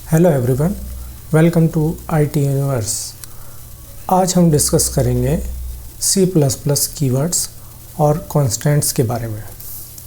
Hello everyone, welcome to IT universe. आज हम discuss करेंगे C++ कीवर्ड्स और कॉन्स्टेंट्स के बारे में।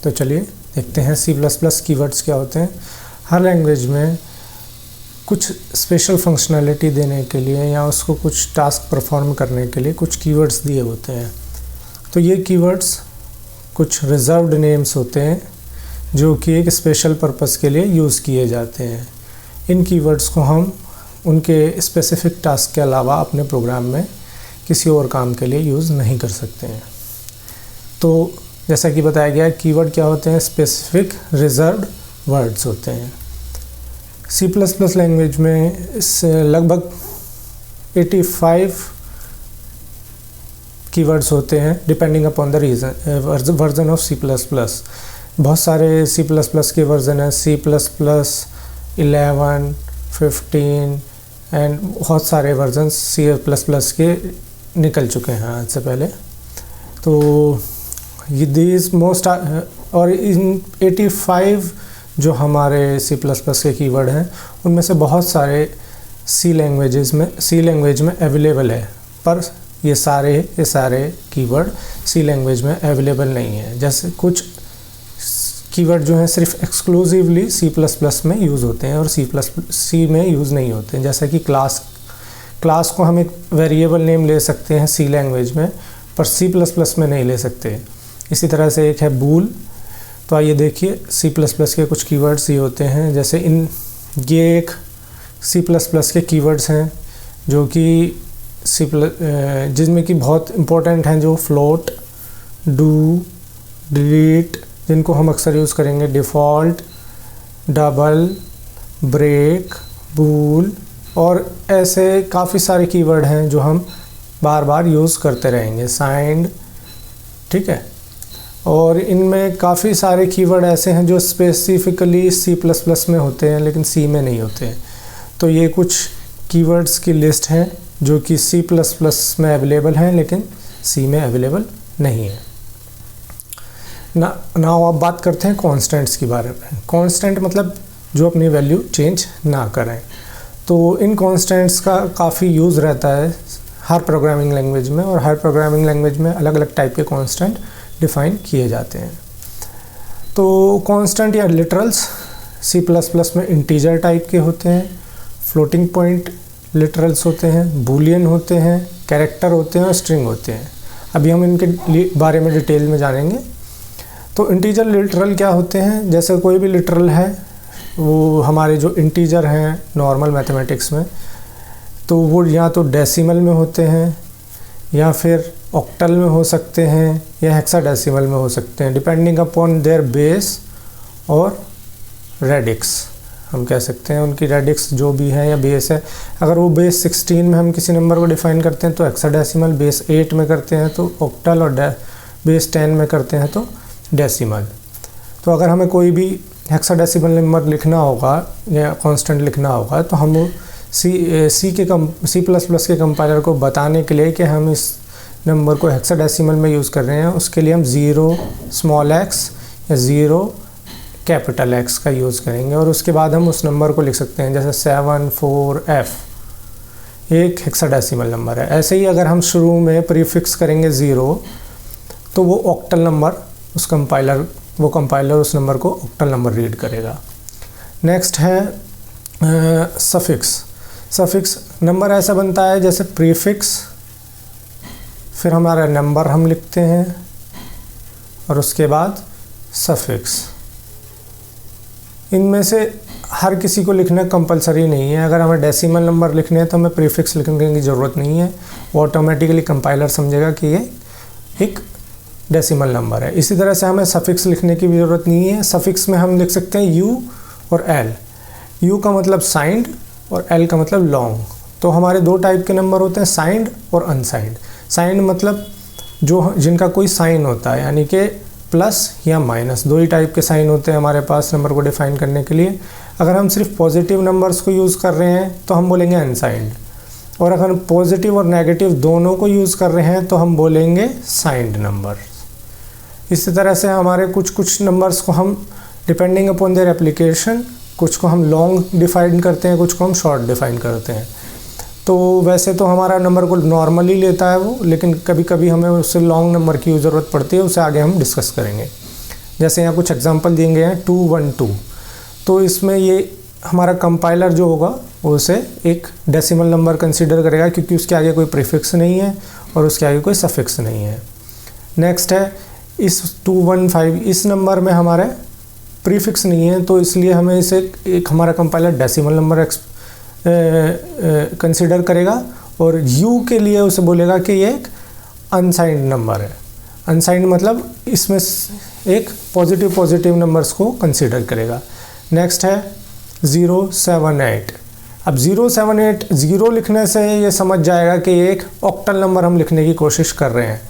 तो चलिए देखते हैं C++ कीवर्ड्स क्या होते हैं। हर लैंग्वेज में कुछ स्पेशल फंक्शनैलिटी देने के लिए या उसको कुछ टास्क परफॉर्म करने के लिए कुछ कीवर्ड्स दिए होते हैं। तो ये कीवर्ड्स कुछ रिजर्व्ड नेम्स होते हैं जो कि एक स्पेशल पर्पस के लिए यूज़ किए जाते हैं। इन कीवर्ड्स को हम उनके स्पेसिफिक टास्क के अलावा अपने प्रोग्राम में किसी और काम के लिए यूज़ नहीं कर सकते हैं। तो जैसा कि बताया गया, कीवर्ड क्या होते हैं? स्पेसिफिक रिजर्व्ड वर्ड्स होते हैं। C++ लैंग्वेज में लगभग 85 कीवर्ड्स होते हैं depending upon the version of C++। बहुत सारे C++ के वर्जन हैं, C++ 11, 15 एंड बहुत सारे वर्जन C++ के निकल चुके हैं आज से पहले। तो ये दिस मोस्ट और इन 85 जो हमारे C++ के कीवर्ड हैं उनमें से बहुत सारे C लैंग्वेज में अवेलेबल है, पर ये सारे कीवर्ड C लैंग्वेज में अवेलेबल नहीं है। जैसे कुछ कीवर्ड जो हैं सिर्फ एक्सक्लूसिवली C++ में यूज़ होते हैं और C में यूज़ नहीं होते हैं। जैसा कि क्लास को हम एक वेरिएबल नेम ले सकते हैं C लैंग्वेज में, पर C++ में नहीं ले सकते। इसी तरह से एक है बूल। तो आइए देखिए C++ के कुछ कीवर्ड्स ये होते हैं। जैसे ये एक C++ के कीवर्ड्स हैं जो कि जिसमें कि बहुत इम्पोर्टेंट हैं, जो फ्लोट, डू, डिलीट, जिनको हम अक्सर यूज़ करेंगे, डिफ़ॉल्ट, डबल, ब्रेक, बूल, और ऐसे काफ़ी सारे कीवर्ड हैं जो हम बार बार यूज़ करते रहेंगे। साइंड, ठीक है। और इनमें काफ़ी सारे कीवर्ड ऐसे हैं जो स्पेसिफिकली C++ में होते हैं लेकिन C में नहीं होते हैं। तो ये कुछ कीवर्ड्स की लिस्ट हैं जो कि C++ में अवेलेबल हैं लेकिन C में अवेलेबल नहीं है। नाउ अब बात करते हैं कॉन्स्टेंट्स के बारे में। कॉन्स्टेंट मतलब जो अपनी वैल्यू चेंज ना करें। तो इन कॉन्स्टेंट्स का काफ़ी यूज़ रहता है हर प्रोग्रामिंग लैंग्वेज में, और हर प्रोग्रामिंग लैंग्वेज में अलग अलग टाइप के कॉन्स्टेंट डिफ़ाइन किए जाते हैं। तो कॉन्स्टेंट या लिटरल्स C++ में इंटीजर टाइप के होते हैं, फ्लोटिंग पॉइंट लिटरल्स होते हैं, बूलियन होते हैं, कैरेक्टर होते हैं और स्ट्रिंग होते हैं। अभी हम इनके बारे में डिटेल में जानेंगे। तो इंटीजर लिटरल क्या होते हैं? जैसे कोई भी लिटरल है, वो हमारे जो इंटीजर हैं नॉर्मल मैथमेटिक्स में, तो वो या तो डेसिमल में होते हैं या फिर ऑक्टल में हो सकते हैं या हेक्साडेसिमल में हो सकते हैं, डिपेंडिंग अपॉन देयर बेस और रेडिक्स। हम कह सकते हैं उनकी रेडिक्स जो भी है या बेस है। अगर वो बेस 16 में हम किसी नंबर को डिफ़ाइन करते हैं तो हेक्साडेसिमल, बेस 8 में करते हैं तो ऑक्टल, और बेस 10 में करते हैं तो डेसिमल। तो अगर हमें कोई भी हेक्साडेसिमल नंबर लिखना होगा या कांस्टेंट लिखना होगा तो हम C++ के कंपाइलर को बताने के लिए कि हम इस नंबर को हेक्साडेसिमल में यूज़ कर रहे हैं, उसके लिए हम 0 स्मॉल x या 0 कैपिटल X का यूज़ करेंगे, और उसके बाद हम उस नंबर को लिख सकते हैं। जैसे 74F एक हेक्साडेसिमल नंबर है। ऐसे ही अगर हम शुरू में प्रीफिक्स करेंगे 0 तो वो ऑक्टल नंबर वो कंपाइलर उस नंबर को ऑक्टल नंबर रीड करेगा। नेक्स्ट है सफिक्स नंबर ऐसा बनता है जैसे प्रीफिक्स, फिर हमारा नंबर हम लिखते हैं और उसके बाद सफिक्स। इनमें से हर किसी को लिखना कंपलसरी नहीं है। अगर हमें डेसिमल नंबर लिखने हैं तो हमें प्रीफिक्स लिखने की ज़रूरत नहीं है, वो ऑटोमेटिकली कंपाइलर समझेगा कि ये एक डेसिमल नंबर है। इसी तरह से हमें सफिक्स लिखने की भी ज़रूरत नहीं है। सफिक्स में हम लिख सकते हैं U और L। U का मतलब साइंड और L का मतलब लॉन्ग। तो हमारे दो टाइप के नंबर होते हैं, साइंड और अनसाइंड। साइंड मतलब जिनका कोई साइन होता है, यानी कि प्लस या माइनस, दो ही टाइप के साइन होते हैं हमारे पास नंबर को डिफ़ाइन करने के लिए। अगर हम सिर्फ पॉजिटिव नंबर्स को यूज़ कर रहे हैं तो हम बोलेंगे अनसाइंड, और अगर पॉजिटिव और नेगेटिव दोनों को यूज़ कर रहे हैं तो हम बोलेंगे साइंड नंबर। इसी तरह से हमारे कुछ नंबर्स को हम डिपेंडिंग अपॉन देयर एप्लीकेशन कुछ को हम लॉन्ग डिफाइन करते हैं, कुछ को हम शॉर्ट डिफाइन करते हैं। तो वैसे तो हमारा नंबर को नॉर्मली लेता है वो, लेकिन कभी कभी हमें उससे लॉन्ग नंबर की ज़रूरत पड़ती है, उसे आगे हम डिस्कस करेंगे। जैसे यहाँ कुछ एग्जांपल दिए गए हैं 212, तो इसमें ये हमारा कंपाइलर जो होगा वो उसे एक डेसिमल नंबर कंसीडर करेगा, क्योंकि उसके आगे कोई प्रीफिक्स नहीं है और उसके आगे कोई सफिक्स नहीं है। नेक्स्ट है इस 215, इस नंबर में हमारा प्रीफिक्स नहीं है, तो इसलिए हमें इसे एक हमारा कंपाइलर डेसिमल नंबर कंसीडर करेगा, और u के लिए उसे बोलेगा कि ये एक अनसाइंड नंबर है। अनसाइंड मतलब इसमें एक पॉजिटिव नंबर्स को कंसीडर करेगा। नेक्स्ट है 078। अब 078, 0 लिखने से ये समझ जाएगा कि ये एक ऑक्टल नंबर हम लिखने की कोशिश कर रहे हैं,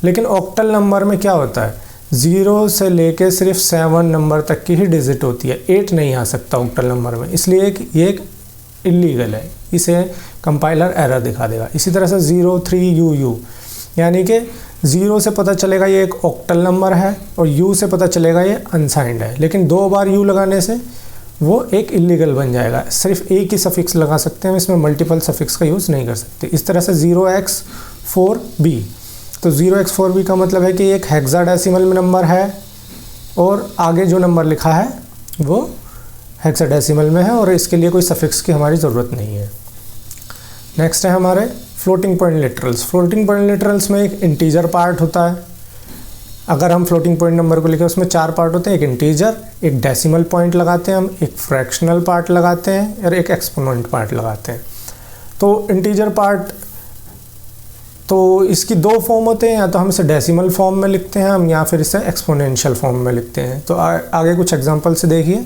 लेकिन ऑक्टल नंबर में क्या होता है, 0 से लेके सिर्फ 7 नंबर तक की ही डिजिट होती है, 8 नहीं आ सकता ऑक्टल नंबर में, इसलिए ये एक इलीगल है, इसे कंपाइलर एरर दिखा देगा। इसी तरह से 03UU, यानी कि 0 से पता चलेगा ये एक ऑक्टल नंबर है और U से पता चलेगा ये अनसाइंड है, लेकिन 2 बार U लगाने से वो एक इलीगल बन जाएगा। सिर्फ एक ही सफिक्स लगा सकते हैं, इसमें मल्टीपल सफिक्स का यूज़ नहीं कर सकते। इस तरह से 0x4b, तो 0x4b का मतलब है कि एक हेक्साडेसिमल में नंबर है और आगे जो नंबर लिखा है वो हेक्साडेसिमल में है और इसके लिए कोई सफिक्स की हमारी ज़रूरत नहीं है। नेक्स्ट है हमारे floating point literals. Floating point literals में एक इंटीजर पार्ट होता है। अगर हम फ्लोटिंग पॉइंट नंबर को लिखें उसमें 4 पार्ट होते हैं, एक इंटीजर, एक डेसिमल पॉइंट लगाते हैं हम, एक फ्रैक्शनल पार्ट लगाते हैं और एक एक्सपोनेंट पार्ट लगाते हैं। तो इंटीजर पार्ट, तो इसकी 2 फॉर्म होते हैं, या तो हम इसे डेसिमल फॉर्म में लिखते हैं हम, या फिर इसे एक्सपोनेंशियल फॉर्म में लिखते हैं। तो आगे कुछ एग्जांपल से देखिए,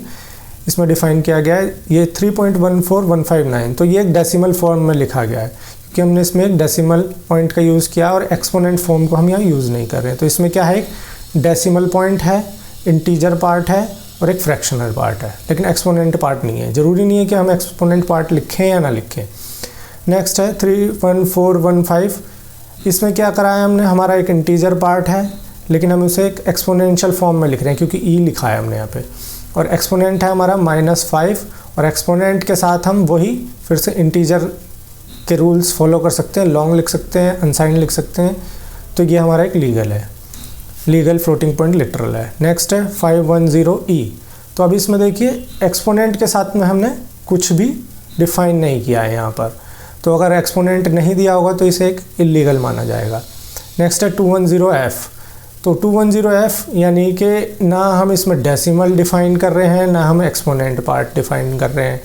इसमें डिफाइन किया गया है ये 3.14159, तो ये एक डेसिमल फॉर्म में लिखा गया है क्योंकि हमने इसमें एक डेसिमल पॉइंट का यूज़ किया और एक्सपोनेंट फॉर्म को हम यहाँ यूज़ नहीं कर रहे हैं। तो इसमें क्या है, एक डेसिमल पॉइंट है, इंटीजर पार्ट है और एक फ्रैक्शनल पार्ट है, लेकिन एक्सपोनेंट पार्ट नहीं है। ज़रूरी नहीं है कि हम एक्सपोनेंट पार्ट लिखें या ना लिखें। नेक्स्ट है 31415, इसमें क्या करा है हमने, हमारा एक इंटीजर पार्ट है लेकिन हम उसे एक एक्सपोनेंशियल फॉर्म में लिख रहे हैं क्योंकि ई लिखा है हमने यहाँ पे, और एक्सपोनेंट है हमारा -5, और एक्सपोनेंट के साथ हम वही फिर से इंटीजर के रूल्स फॉलो कर सकते हैं, लॉन्ग लिख सकते हैं, अनसाइंड लिख सकते हैं। तो ये हमारा एक लीगल है, लीगल फ्लोटिंग पॉइंट लिटरल है। नेक्स्ट है 510E। तो अब इसमें देखिए एक्सपोनेंट के साथ में हमने कुछ भी डिफाइन नहीं किया है यहाँ पर, तो अगर एक्सपोनेंट नहीं दिया होगा तो इसे एक इलीगल माना जाएगा। नेक्स्ट है 210F। तो 210F यानी कि ना हम इसमें डेसिमल डिफाइन कर रहे हैं ना हम एक्सपोनेंट पार्ट डिफाइन कर रहे हैं,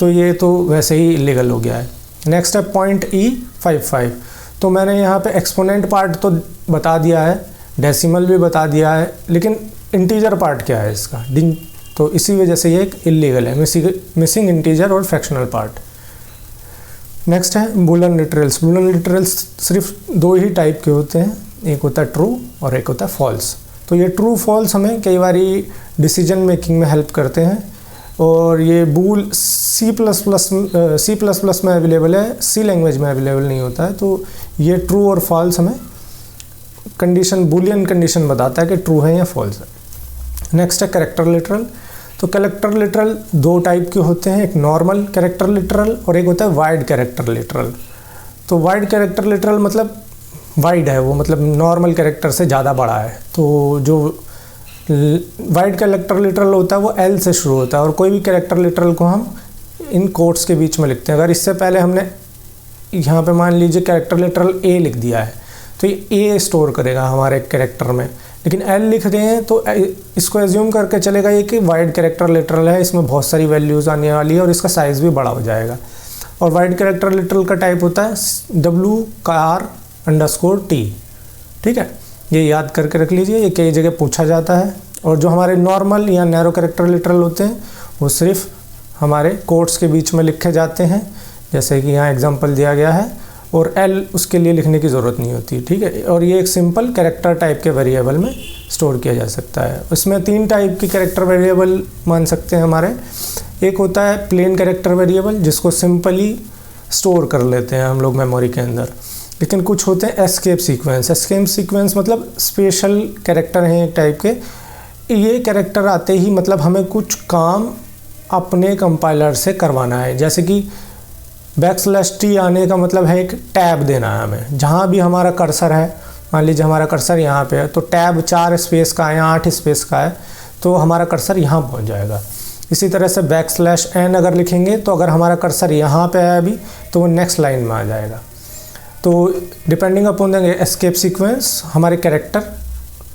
तो ये तो वैसे ही इलीगल हो गया है। नेक्स्ट है .E55। तो मैंने यहाँ पे एक्सपोनेंट पार्ट तो बता दिया है, डेसिमल भी बता दिया है, लेकिन इंटीजर पार्ट क्या है इसका, तो इसी वजह से ये एक इलीगल है, मिसिंग इंटीजर और फ्रैक्शनल पार्ट। नेक्स्ट है बूलियन लिटरल्स। बूलियन लिटरल्स सिर्फ 2 ही टाइप के होते हैं, एक होता है ट्रू और एक होता है फॉल्स। तो ये ट्रू फॉल्स हमें कई बार डिसीजन मेकिंग में हेल्प करते हैं, और ये बूल C++ में अवेलेबल है, C लैंग्वेज में अवेलेबल नहीं होता है। तो ये ट्रू और फॉल्स हमें कंडीशन, बूलियन कंडीशन बताता है कि ट्रू है या फॉल्स है। नेक्स्ट है कैरेक्टर लिटरल। तो कैरेक्टर लिटरल 2 टाइप के होते हैं, एक नॉर्मल कैरेक्टर लिटरल और एक होता है वाइड कैरेक्टर लिटरल। तो वाइड कैरेक्टर लिटरल मतलब वाइड है वो, मतलब नॉर्मल कैरेक्टर से ज़्यादा बड़ा है। तो जो वाइड कैरेक्टर लिटरल होता है वो L से शुरू होता है, और कोई भी कैरेक्टर लिटरल को हम इन कोट्स के बीच में लिखते हैं। अगर इससे पहले हमने यहाँ पे मान लीजिए कैरेक्टर लिटरल A लिख दिया है तो ये A स्टोर करेगा हमारे कैरेक्टर में, लेकिन L लिख रहे हैं तो इसको एज्यूम करके चलेगा ये कि वाइड कैरेक्टर लिटरल है, इसमें बहुत सारी वैल्यूज़ आने वाली है और इसका साइज़ भी बड़ा हो जाएगा। और वाइड कैरेक्टर लिटरल का टाइप होता है WR_T। ठीक है, ये याद करके रख लीजिए, ये कई जगह पूछा जाता है। और जो हमारे नॉर्मल या नैरो कैरेक्टर लिटरल होते हैं वो सिर्फ हमारे कोट्स के बीच में लिखे जाते हैं, जैसे कि यहाँ एग्जांपल दिया गया है, और L उसके लिए लिखने की ज़रूरत नहीं होती। ठीक है, और ये एक सिंपल कैरेक्टर टाइप के वेरिएबल में स्टोर किया जा सकता है। उसमें 3 टाइप के कैरेक्टर वेरिएबल मान सकते हैं हमारे। एक होता है प्लेन कैरेक्टर वेरिएबल, जिसको सिंपली स्टोर कर लेते हैं हम लोग मेमोरी के अंदर, लेकिन कुछ होते हैं एस्केप सीक्वेंस। एस्केप सीक्वेंस मतलब स्पेशल कैरेक्टर हैं एक टाइप के। ये कैरेक्टर आते ही मतलब हमें कुछ काम अपने कंपाइलर से करवाना है। जैसे कि \t आने का मतलब है एक टैब देना है हमें, जहाँ भी हमारा कर्सर है, मान लीजिए हमारा कर्सर यहाँ पे है तो टैब 4 स्पेस का है या 8 स्पेस का है तो हमारा कर्सर यहाँ पहुँच जाएगा। इसी तरह से \n अगर लिखेंगे तो अगर हमारा कर्सर यहाँ पे है अभी तो वो नेक्स्ट लाइन में आ जाएगा। तो depending upon the escape sequence हमारे कैरेक्टर,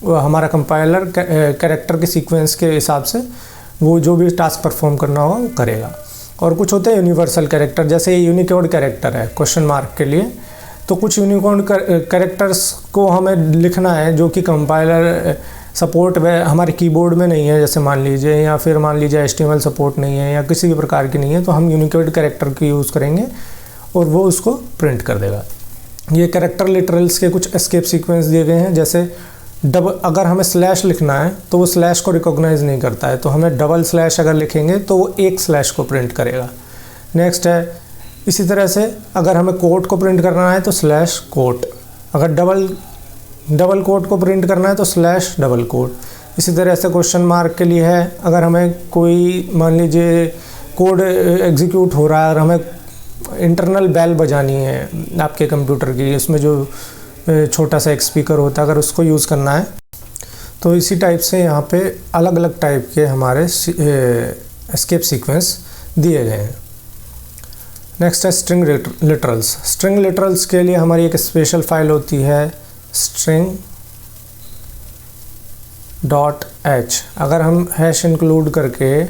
हमारा कंपाइलर कैरेक्टर के सीक्वेंस के हिसाब से वो जो भी टास्क परफॉर्म करना होगा वो करेगा। और कुछ होते हैं यूनिवर्सल कैरेक्टर, जैसे ये यूनिकोड कैरेक्टर है क्वेश्चन मार्क के लिए, तो कुछ यूनिकोड कैरेक्टर्स को हमें लिखना है जो कि कंपाइलर सपोर्ट में हमारे कीबोर्ड में नहीं है, जैसे मान लीजिए, या फिर मान लीजिए HTML सपोर्ट नहीं है या किसी भी प्रकार की नहीं है, तो हम यूनिकोड कैरेक्टर की यूज़ करेंगे और वो उसको प्रिंट कर देगा। ये कैरेक्टर लिटरल्स के कुछ एस्केप सीक्वेंस दिए गए हैं। जैसे अगर हमें स्लैश लिखना है तो वो स्लैश को रिकॉग्नाइज नहीं करता है, तो हमें डबल स्लैश अगर लिखेंगे तो वो एक स्लैश को प्रिंट करेगा। नेक्स्ट है इसी तरह से अगर हमें कोट को प्रिंट करना है तो स्लैश कोट, अगर डबल कोट को प्रिंट करना है तो स्लैश डबल कोट। इसी तरह से क्वेश्चन मार्क के लिए है, अगर हमें कोई मान लीजिए कोड एग्जीक्यूट हो रहा है और हमें इंटरनल बेल बजानी है आपके कंप्यूटर की, उसमें जो छोटा सा एक स्पीकर होता है, अगर उसको यूज़ करना है तो इसी टाइप से यहाँ पे अलग अलग टाइप के हमारे एस्केप सीक्वेंस दिए गए हैं। नेक्स्ट है स्ट्रिंग लिटरल्स। स्ट्रिंग लिटरल्स के लिए हमारी एक स्पेशल फाइल होती है string.h। अगर हम हैश इंक्लूड करके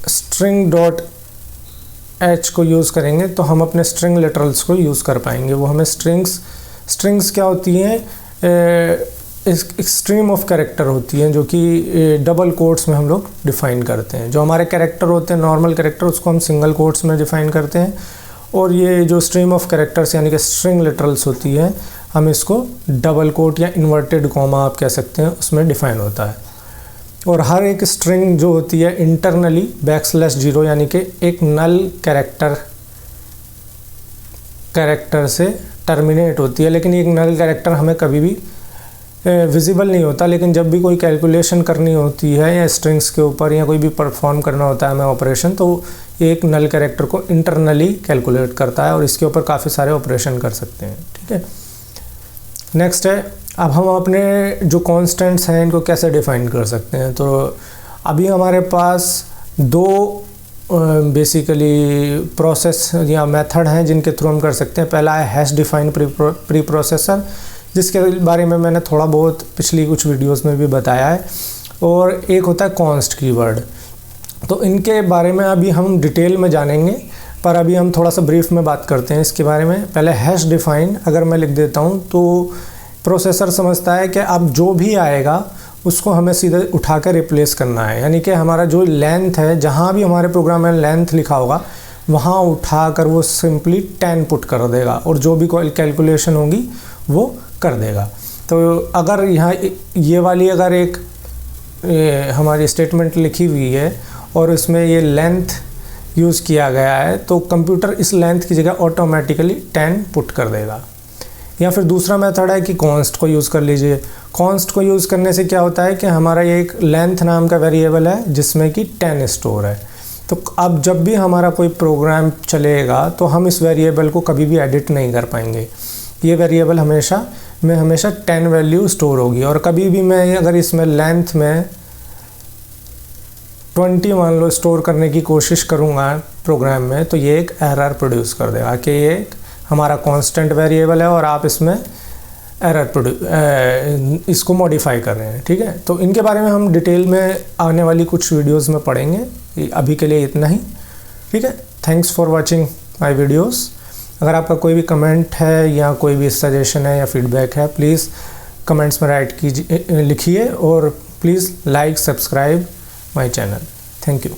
string.h को यूज़ करेंगे तो हम अपने स्ट्रिंग लिटरल्स को यूज़ कर पाएंगे। वो हमें स्ट्रिंग्स क्या होती हैं, स्ट्रीम ऑफ कैरेक्टर होती हैं जो कि डबल कोट्स में हम लोग डिफ़ाइन करते हैं। जो हमारे कैरेक्टर होते हैं नॉर्मल कैरेक्टर, उसको हम सिंगल कोट्स में डिफ़ाइन करते हैं, और ये जो स्ट्रीम ऑफ कैरेक्टर्स यानी कि स्ट्रिंग लिटरल्स होती है हम इसको डबल कोट या इन्वर्टेड कॉमा आप कह सकते हैं उसमें डिफ़ाइन होता है। और हर एक स्ट्रिंग जो होती है इंटरनली \0 यानी कि एक नल कैरेक्टर से टर्मिनेट होती है, लेकिन एक नल कैरेक्टर हमें कभी भी विजिबल नहीं होता, लेकिन जब भी कोई कैलकुलेशन करनी होती है या स्ट्रिंग्स के ऊपर या कोई भी परफॉर्म करना होता है हमें ऑपरेशन, तो एक नल कैरेक्टर को इंटरनली कैलकुलेट करता है और इसके ऊपर काफ़ी सारे ऑपरेशन कर सकते हैं। ठीक है, नेक्स्ट है अब हम अपने जो कॉन्स्टेंट्स हैं इनको कैसे डिफ़ाइन कर सकते हैं। तो अभी हमारे पास दो बेसिकली प्रोसेस या मेथड हैं जिनके थ्रू हम कर सकते हैं। पहला है हैश डिफाइन प्री प्रोसेसर, जिसके बारे में मैंने थोड़ा बहुत पिछली कुछ वीडियोस में भी बताया है, और एक होता है कॉन्स्ट कीवर्ड। तो इनके बारे में अभी हम डिटेल में जानेंगे, पर अभी हम थोड़ा सा ब्रीफ में बात करते हैं इसके बारे में। पहले हैश डिफाइन अगर मैं लिख देता हूँ तो प्रोसेसर समझता है कि अब जो भी आएगा उसको हमें सीधे उठा कर रिप्लेस करना है, यानी कि हमारा जो लेंथ है, जहाँ भी हमारे प्रोग्राम में लेंथ लिखा होगा वहाँ उठा कर वो सिंपली 10 पुट कर देगा और जो भी कैलकुलेशन होगी वो कर देगा। तो अगर यहाँ ये वाली अगर एक हमारी स्टेटमेंट लिखी हुई है और इसमें ये लेंथ यूज़ किया गया है तो कंप्यूटर इस लेंथ की जगह ऑटोमेटिकली 10 पुट कर देगा। या फिर दूसरा मेथड है कि कॉन्स्ट को यूज़ कर लीजिए। कॉन्स्ट को यूज़ करने से क्या होता है कि हमारा ये एक लेंथ नाम का वेरिएबल है जिसमें कि 10 स्टोर है। तो अब जब भी हमारा कोई प्रोग्राम चलेगा तो हम इस वेरिएबल को कभी भी एडिट नहीं कर पाएंगे। ये वेरिएबल हमेशा 10 वैल्यू स्टोर होगी, और कभी भी मैं अगर इसमें लेंथ में 20 मान लो स्टोर करने की कोशिश करूँगा प्रोग्राम में, तो ये एक एरर प्रोड्यूस कर देगा कि ये हमारा कांस्टेंट वेरिएबल है और आप इसमें इसको मॉडिफाई कर रहे हैं। ठीक है, तो इनके बारे में हम डिटेल में आने वाली कुछ वीडियोस में पढ़ेंगे। अभी के लिए इतना ही। ठीक है, thanks for watching my videos. अगर आपका कोई भी कमेंट है या कोई भी सजेशन है या फीडबैक है, प्लीज़ कमेंट्स में राइट कीजिए, लिखिए, और please like subscribe my channel. Thank you.